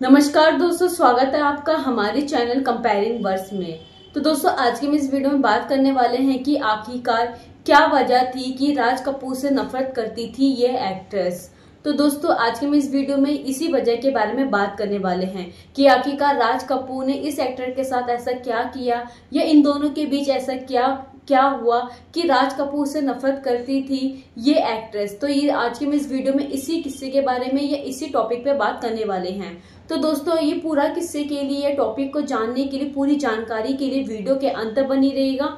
नमस्कार दोस्तों, स्वागत है आपका हमारे चैनल कंपेयरिंग वर्ड्स में। तो दोस्तों, आज के इस वीडियो में बात करने वाले हैं कि आखिरकार क्या वजह थी कि राज कपूर से नफरत करती थी ये एक्ट्रेस। तो दोस्तों, आज के इस वीडियो में इसी वजह के बारे में बात करने वाले हैं कि आखिरकार राज कपूर ने इस एक्टर के साथ ऐसा क्या किया या इन दोनों के बीच ऐसा क्या हुआ कि राज कपूर से नफरत करती थी ये एक्ट्रेस। तो ये आज के इस वीडियो में इसी किस्से के बारे में या इसी टॉपिक पे बात करने वाले हैं। तो दोस्तों, ये पूरा किस्से के लिए, टॉपिक को जानने के लिए, पूरी जानकारी के लिए वीडियो के अंत बनी रहेगा।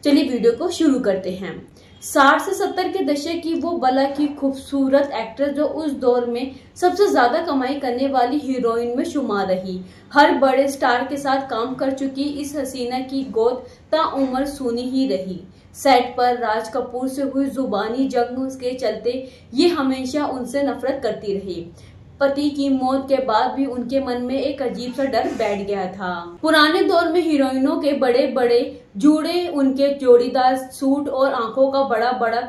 चलिए वीडियो को शुरू करते हैं। 60 से 70 के दशक की वो बला की खूबसूरत एक्ट्रेस जो उस दौर में सबसे ज्यादा कमाई करने वाली हीरोइन में शुमार रही। हर बड़े स्टार के साथ काम कर चुकी इस हसीना की गोद ताउम्र सूनी ही रही। सेट पर राज कपूर से हुई जुबानी जंग के चलते ये हमेशा उनसे नफरत करती रही। पति की मौत के बाद भी उनके मन में एक अजीब सा डर बैठ गया था। पुराने दौर में हीरोइनों के बड़े बड़े जूड़े, उनके जोड़ीदार सूट और आंखों का बड़ा बड़ा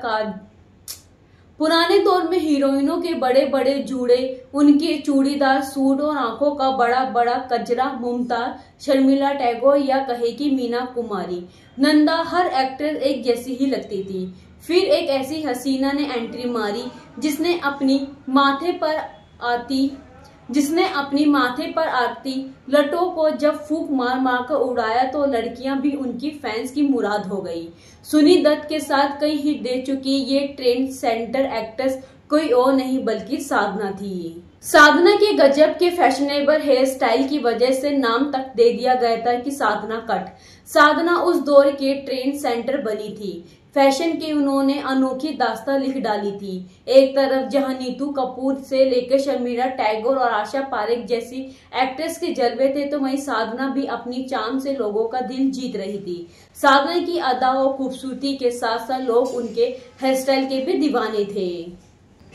पुराने दौर में हीरोइनों के बड़े बड़े जूड़े, उनके चूड़ीदार सूट और आंखों का बड़ा बड़ा कजरा मुमताज, शर्मिला टैगोर या कहे कि मीना कुमारी, नंदा, हर एक्ट्रेस एक जैसी ही लगती थी। फिर एक ऐसी हसीना ने एंट्री मारी जिसने अपनी माथे पर आती लटों को जब फूंक मार मार कर उड़ाया तो लड़कियां भी उनकी फैंस की मुराद हो गई। सुनी दत्त के साथ कई हिट दे चुकी ये ट्रेंड सेंटर एक्ट्रेस कोई और नहीं बल्कि साधना थी। साधना के गजब के फैशनेबल हेयर स्टाइल की वजह से नाम तक दे दिया गया था कि साधना कट। साधना उस दौर के ट्रेंड सेंटर बनी थी। फैशन की उन्होंने अनोखी दास्तां लिख डाली थी। एक तरफ जहां नीतू कपूर से लेकर शर्मिला टैगोर और आशा पारेख जैसी एक्ट्रेस के जलवे थे, तो वहीं साधना भी अपनी चार्म से लोगों का दिल जीत रही थी। साधना की अदा और खूबसूरती के साथ साथ लोग उनके हेयर स्टाइल के भी दीवाने थे।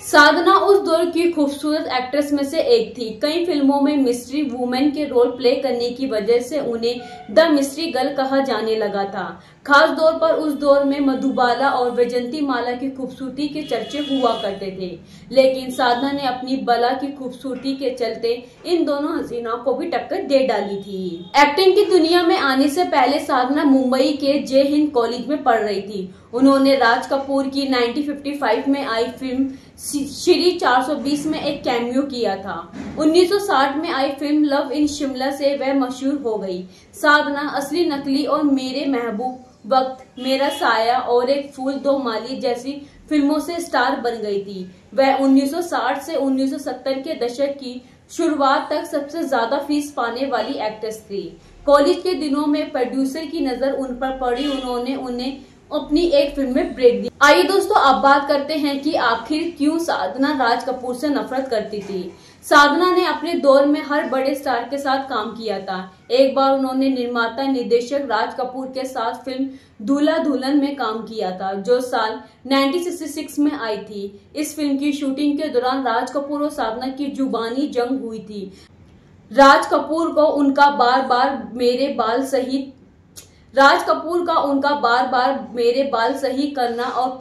साधना उस दौर की खूबसूरत एक्ट्रेस में से एक थी। कई फिल्मों में मिस्ट्री वुमेन के रोल प्ले करने की वजह से उन्हें द मिस्ट्री गर्ल कहा जाने लगा था। खास तौर पर उस दौर में मधुबाला और वैजंती माला की खूबसूरती के चर्चे हुआ करते थे, लेकिन साधना ने अपनी बला की खूबसूरती के चलते इन दोनों हसीनाओं को भी टक्कर दे डाली थी। एक्टिंग की दुनिया में आने से पहले साधना मुंबई के जय हिंद कॉलेज में पढ़ रही थी। उन्होंने राज कपूर की 1955 में आई फिल्म श्री 420 में एक कैमियो किया था। 1960 में आई फिल्म लव इन शिमला से वह मशहूर हो गई। साधना असली नकली और मेरे महबूब, वक्त, मेरा साया और एक फूल दो माली जैसी फिल्मों से स्टार बन गई थी। वह 1960 से 1970 के दशक की शुरुआत तक सबसे ज्यादा फीस पाने वाली एक्ट्रेस थी। कॉलेज के दिनों में प्रोड्यूसर की नजर उन पर पड़ी। उन्होंने उन्हें अपनी एक फिल्म में ब्रेक दिया। आइए दोस्तों, अब बात करते हैं कि आखिर क्यों साधना राज कपूर से नफरत करती थी। साधना ने अपने दौर में हर बड़े स्टार के साथ काम किया था। एक बार उन्होंने निर्माता निर्देशक राज कपूर के साथ फिल्म दूल्हा दुल्हन में काम किया था, जो साल 1966 में आई थी। इस फिल्म की शूटिंग के दौरान राज कपूर और साधना की जुबानी जंग हुई थी। राज कपूर को उनका बार बार मेरे बाल सही करना और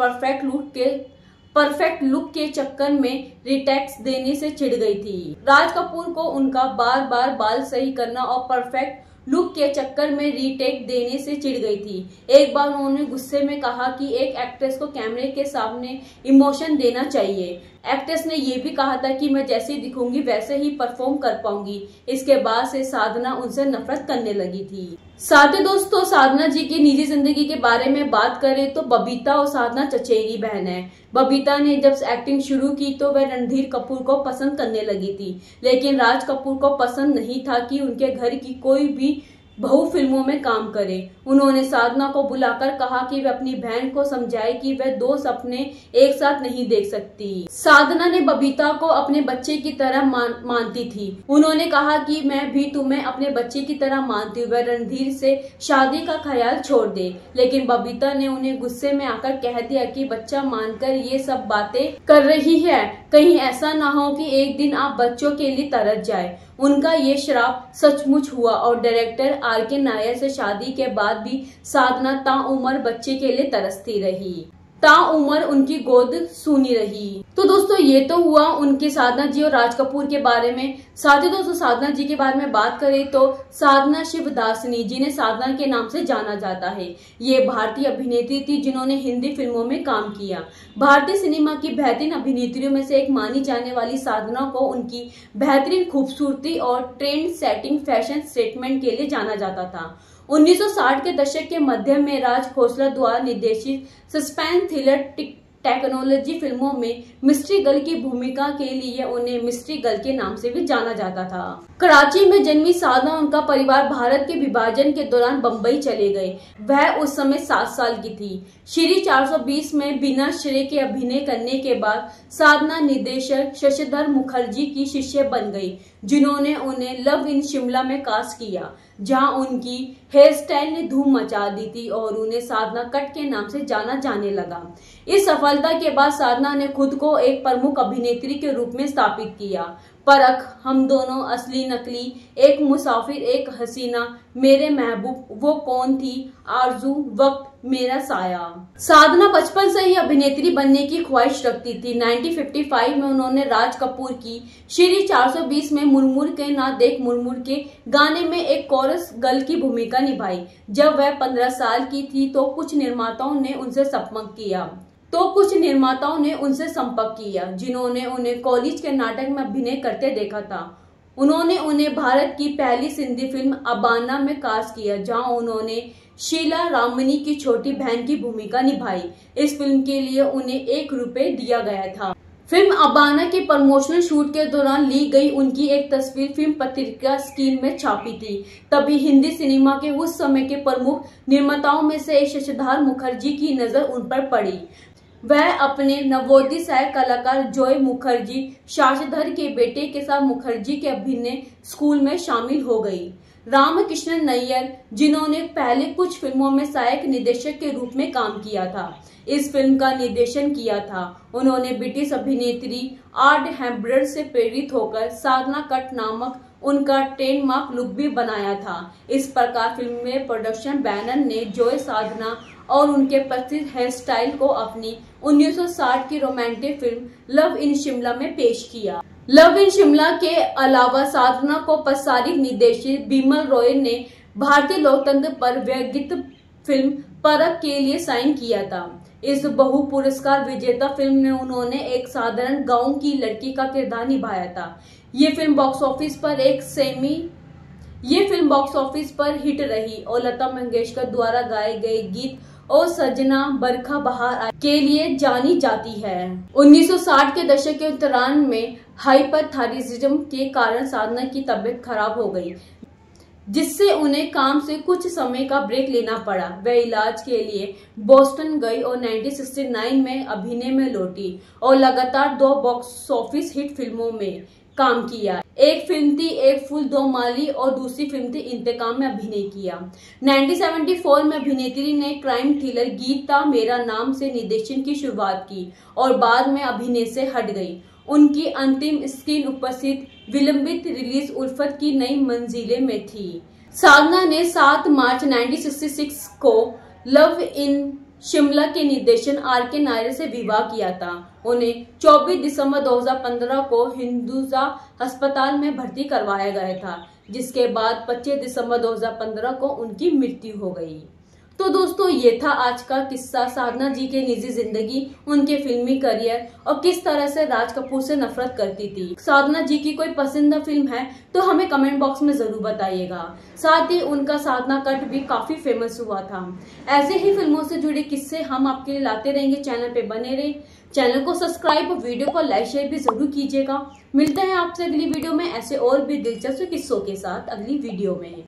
परफेक्ट लुक के चक्कर में रिटेक्स देने से चिढ़ गई थी। राज कपूर को उनका बार बार बाल सही करना और परफेक्ट लुक के चक्कर में रीटेक देने से चिढ़ गई थी। एक बार उन्होंने गुस्से में कहा कि एक एक्ट्रेस को कैमरे के सामने इमोशन देना चाहिए। एक्ट्रेस ने यह भी कहा था कि मैं जैसे दिखूंगी वैसे ही परफॉर्म कर पाऊंगी। इसके बाद से साधना उनसे नफरत करने लगी थी। साथ ही दोस्तों, साधना जी की निजी जिंदगी के बारे में बात करें तो बबीता और साधना चचेरी बहन है। बबीता ने जब एक्टिंग शुरू की तो वह रणधीर कपूर को पसंद करने लगी थी, लेकिन राज कपूर को पसंद नहीं था कि उनके घर की कोई भी बहु फिल्मों में काम करे। उन्होंने साधना को बुलाकर कहा कि वह अपनी बहन को समझाए कि वह दो सपने एक साथ नहीं देख सकती। साधना ने बबीता को अपने बच्चे की तरह मानती थी। उन्होंने कहा कि मैं भी तुम्हें अपने बच्चे की तरह मानती हूँ, वह रणधीर से शादी का ख्याल छोड़ दे। लेकिन बबीता ने उन्हें गुस्से में आकर कह दिया कि बच्चा मानकर ये सब बातें कर रही है, कहीं ऐसा ना हो कि एक दिन आप बच्चों के लिए तरस जाए। उनका ये श्राप सचमुच हुआ और डायरेक्टर आर के नायर से शादी के बाद भी साधना ताउम्र बच्चे के लिए तरसती रही। ताउम्र उनकी गोद सूनी रही। तो दोस्तों ये तो हुआ उनके साधना जी और राज कपूर के बारे में। साथ ही दोस्तों साधना जी के बारे में बात करें तो साधना शिवदासनी, जिन्हें साधना के नाम से जाना जाता है, ये भारतीय अभिनेत्री थी जिन्होंने हिंदी फिल्मों में काम किया। भारतीय सिनेमा की बेहतरीन अभिनेत्रियों में से एक मानी जाने वाली साधना को उनकी बेहतरीन खूबसूरती और ट्रेंड सेटिंग फैशन स्टेटमेंट के लिए जाना जाता था। 1960 के दशक के मध्य में राज खोसला द्वारा निर्देशित सस्पेंस थ्रिलर टेक्नोलॉजी फिल्मों में मिस्ट्री गर्ल की भूमिका के लिए उन्हें मिस्ट्री गर्ल के नाम से भी जाना जाता था। कराची में जन्मी साधना, उनका परिवार भारत के विभाजन के दौरान बंबई चले गए। वह उस समय 7 साल की थी। श्री 420 में बिना श्रेय के अभिनय करने के बाद साधना निर्देशक शशिधर मुखर्जी की शिष्य बन गई, जिन्होंने उन्हें लव इन शिमला में कास्ट किया, जहां उनकी हेयर स्टाइल ने धूम मचा दी थी और उन्हें साधना कट के नाम से जाना जाने लगा। इस सफलता के बाद साधना ने खुद को एक प्रमुख अभिनेत्री के रूप में स्थापित किया। परख, हम दोनों, असली नकली, एक मुसाफिर, एक हसीना, मेरे महबूब, वो कौन थी, आरजू, वक्त, मेरा साया। साधना बचपन से ही अभिनेत्री बनने की ख्वाहिश रखती थी। 1955 में उन्होंने राज कपूर की श्री 420 में मुरमुर के ना देख मुरमुर के गाने में एक कोरस गर्ल की भूमिका निभाई। जब वह 15 साल की थी तो कुछ निर्माताओं ने उनसे संपर्क किया जिन्होंने उन्हें कॉलेज के नाटक में अभिनय करते देखा था। उन्होंने उन्हें भारत की पहली सिंधी फिल्म अबाना में कास्ट किया, जहां उन्होंने शीला रामनी की छोटी बहन की भूमिका निभाई। इस फिल्म के लिए उन्हें ₹1 दिया गया था। फिल्म अबाना के प्रमोशनल शूट के दौरान ली गई उनकी एक तस्वीर फिल्म पत्रिका स्क्रीन में छापी थी। तभी हिंदी सिनेमा के उस समय के प्रमुख निर्माताओं में से एक शशिधर मुखर्जी की नजर उन पर पड़ी। वह अपने नवोदित सहायक कलाकार जॉय मुखर्जी, शशिधर के बेटे के साथ मुखर्जी के अभिनय स्कूल में शामिल हो गई। रामकृष्ण नैयर, जिन्होंने पहले कुछ फिल्मों में सहायक निर्देशक के रूप में काम किया था, इस फिल्म का निर्देशन किया था। उन्होंने ब्रिटिश अभिनेत्री ऑड हेम्ब्रन से प्रेरित होकर साधना कट नामक उनका ट्रेडमार्क लुक भी बनाया था। इस प्रकार फिल्म में प्रोडक्शन बैनर ने जॉय, साधना और उनके प्रसिद्ध हेयर स्टाइल को अपनी 1960 की romantic film love in Shimla में पेश किया। लव इन शिमला के अलावा साधना को प्रसारित निर्देशित बिमल रॉय ने भारतीय लोकतंत्र पर व्यंग्यित फिल्म परख के लिए साइन किया था। इस बहु पुरस्कार विजेता फिल्म में उन्होंने एक साधारण गांव की लड़की का किरदार निभाया था। ये फिल्म बॉक्स ऑफिस पर हिट रही और लता मंगेशकर द्वारा गाए गए गीत और सजना बरखा बहार के लिए जानी जाती है। 1960 के दशक के उत्तरायण में हाइपरथायराइडिज्म के कारण साधना की तबीयत खराब हो गई, जिससे उन्हें काम से कुछ समय का ब्रेक लेना पड़ा। वह इलाज के लिए बोस्टन गई और 1969 में अभिनय में लौटी और लगातार 2 बॉक्स ऑफिस हिट फिल्मों में काम किया। एक फिल्म थी एक फूल दो माली और दूसरी फिल्म थी इंतकाम में अभिनय किया। 1974 में अभिनेत्री ने क्राइम थ्रिलर गीता मेरा नाम से निर्देशन की शुरुआत की और बाद में अभिनय से हट गई। उनकी अंतिम स्क्रीन उपस्थिति विलंबित रिलीज उल्फत की नई मंजिलें में थी। साधना ने 7 मार्च 1966 को लव इन शिमला के निर्देशन R.K. नायर से विवाह किया था। उन्हें 24 दिसंबर 2015 को हिंदुजा अस्पताल में भर्ती करवाया गया था, जिसके बाद 25 दिसंबर 2015 को उनकी मृत्यु हो गई। तो दोस्तों ये था आज का किस्सा साधना जी के निजी जिंदगी, उनके फिल्मी करियर और किस तरह से राज कपूर से नफरत करती थी। साधना जी की कोई पसंदीदा फिल्म है तो हमें कमेंट बॉक्स में जरूर बताइएगा। साथ ही उनका साधना कट भी काफी फेमस हुआ था। ऐसे ही फिल्मों से जुड़े किस्से हम आपके लिए लाते रहेंगे। चैनल पे बने रहे, चैनल को सब्सक्राइब और वीडियो को लाइक शेयर भी जरूर कीजिएगा। मिलते हैं आपसे अगली वीडियो में ऐसे और भी दिलचस्प किस्सों के साथ अगली वीडियो में।